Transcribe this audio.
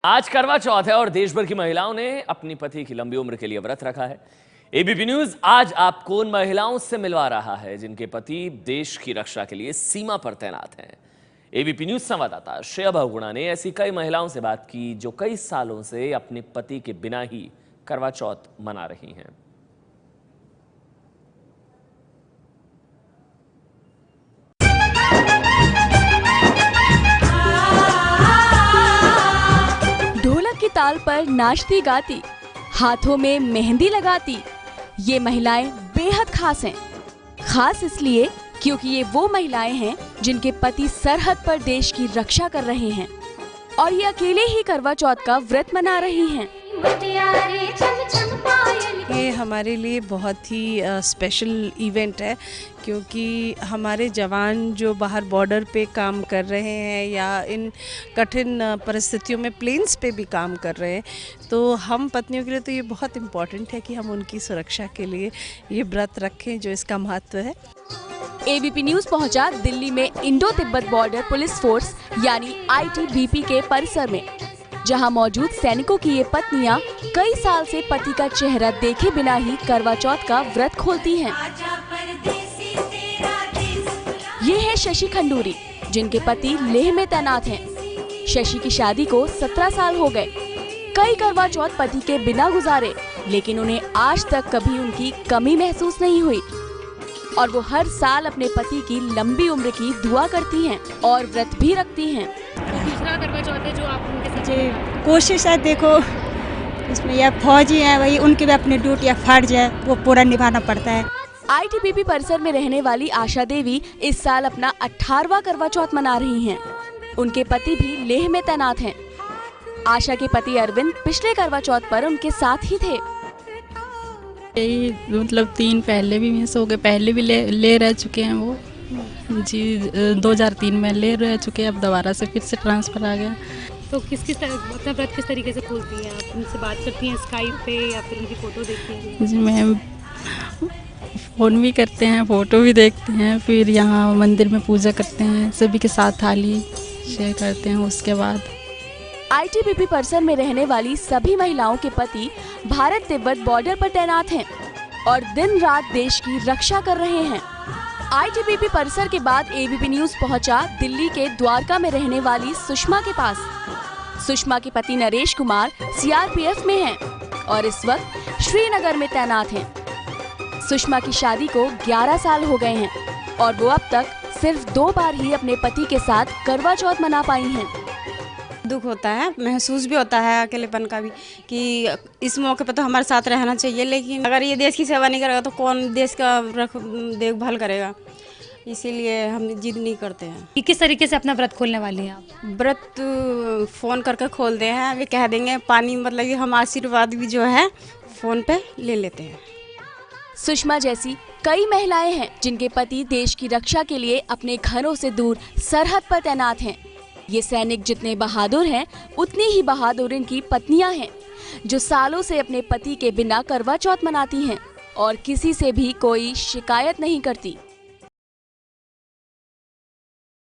आज करवा चौथ है और देश भर की महिलाओं ने अपनी पति की लंबी उम्र के लिए व्रत रखा है। एबीपी न्यूज आज आपको उन महिलाओं से मिलवा रहा है जिनके पति देश की रक्षा के लिए सीमा पर तैनात हैं। एबीपी न्यूज संवाददाता श्रेया बहुगुणा ने ऐसी कई महिलाओं से बात की जो कई सालों से अपने पति के बिना ही करवा चौथ मना रही हैं। ढोलक की ताल पर नाचती गाती, हाथों में मेहंदी लगाती, ये महिलाएं बेहद खास हैं। खास इसलिए क्योंकि ये वो महिलाएं हैं जिनके पति सरहद पर देश की रक्षा कर रहे हैं और ये अकेले ही करवा चौथ का व्रत मना रही हैं। ये हमारे लिए बहुत ही स्पेशल इवेंट है क्योंकि हमारे जवान जो बाहर बॉर्डर पे काम कर रहे हैं या इन कठिन परिस्थितियों में प्लेन्स पे भी काम कर रहे हैं, तो हम पत्नियों के लिए तो ये बहुत इम्पोर्टेंट है कि हम उनकी सुरक्षा के लिए ये व्रत रखें जो इसका महत्व है। एबीपी न्यूज पहुंचा दिल्ली में Indo Tibet border police force यानी आईटीबीपी के परिसर में, जहां मौजूद सैनिकों की ये पत्नियां कई साल से पति का चेहरा देखे बिना ही करवा चौथ का व्रत खोलती हैं। ये है शशि खंडूरी, जिनके पति लेह में तैनात हैं। शशि की शादी को 17 साल हो गए। कई करवा चौथ पति के बिना गुजारे, लेकिन उन्हें आज तक कभी उनकी कमी महसूस नहीं हुई और वो हर साल अपने पति की लंबी उम्र की दुआ करती हैं और व्रत भी रखती हैं। दूसरा करवा चौथ है जो आप उनके साथ जी कोशिश है, देखो इसमें यह फौजी है, वही उनकी भी अपनी ड्यूटी या फर्ज है, वो पूरा निभाना पड़ता है। आईटीबीपी परिसर में रहने वाली आशा देवी इस साल अपना 18वां करवा चौथ मना रही हैं। उनके पति भी लेह में तैनात हैं। आशा के पति अरविंद पिछले करवा चौथ पर उनके साथ ही थे। यही मतलब 3 पहले भी मिस हो गए, पहले भी ले रह चुके हैं वो जी। 2003 में ले रह चुके हैं, अब दोबारा से फिर से ट्रांसफ़र आ गया। तो अपना व्रत किस तरीके से खोलती हैं आप? उनसे बात करती हैं स्काइप पे या फिर उनकी फ़ोटो देखती हैं? जी मैम, फ़ोन भी करते हैं, फ़ोटो भी देखते हैं, फिर यहाँ मंदिर में पूजा करते हैं, सभी के साथ थाली शेयर करते हैं। उसके बाद आईटीबीपी परिसर में रहने वाली सभी महिलाओं के पति भारत तिब्बत बॉर्डर पर तैनात हैं और दिन रात देश की रक्षा कर रहे हैं। आईटीबीपी परिसर के बाद एबीपी न्यूज पहुंचा दिल्ली के द्वारका में रहने वाली सुषमा के पास। सुषमा के पति नरेश कुमार सीआरपीएफ में हैं और इस वक्त श्रीनगर में तैनात हैं। सुषमा की शादी को 11 साल हो गए हैं और वो अब तक सिर्फ 2 बार ही अपने पति के साथ करवा चौथ मना पाई हैं। दुख होता है, महसूस भी होता है अकेलेपन का भी कि इस मौके पर तो हमारे साथ रहना चाहिए, लेकिन अगर ये देश की सेवा नहीं करेगा तो कौन देश का देखभाल करेगा, इसीलिए हम जिद नहीं करते हैं। कि किस तरीके से अपना व्रत खोलने वाली हैं आप? व्रत फ़ोन करके खोलते हैं, वे कह देंगे पानी, मतलब कि हम आशीर्वाद भी जो है फ़ोन पे ले लेते हैं। सुषमा जैसी कई महिलाएं हैं जिनके पति देश की रक्षा के लिए अपने घरों से दूर सरहद पर तैनात हैं। ये सैनिक जितने बहादुर हैं, उतनी ही बहादुर इनकी पत्नियां हैं जो सालों से अपने पति के बिना करवा चौथ मनाती हैं और किसी से भी कोई शिकायत नहीं करती।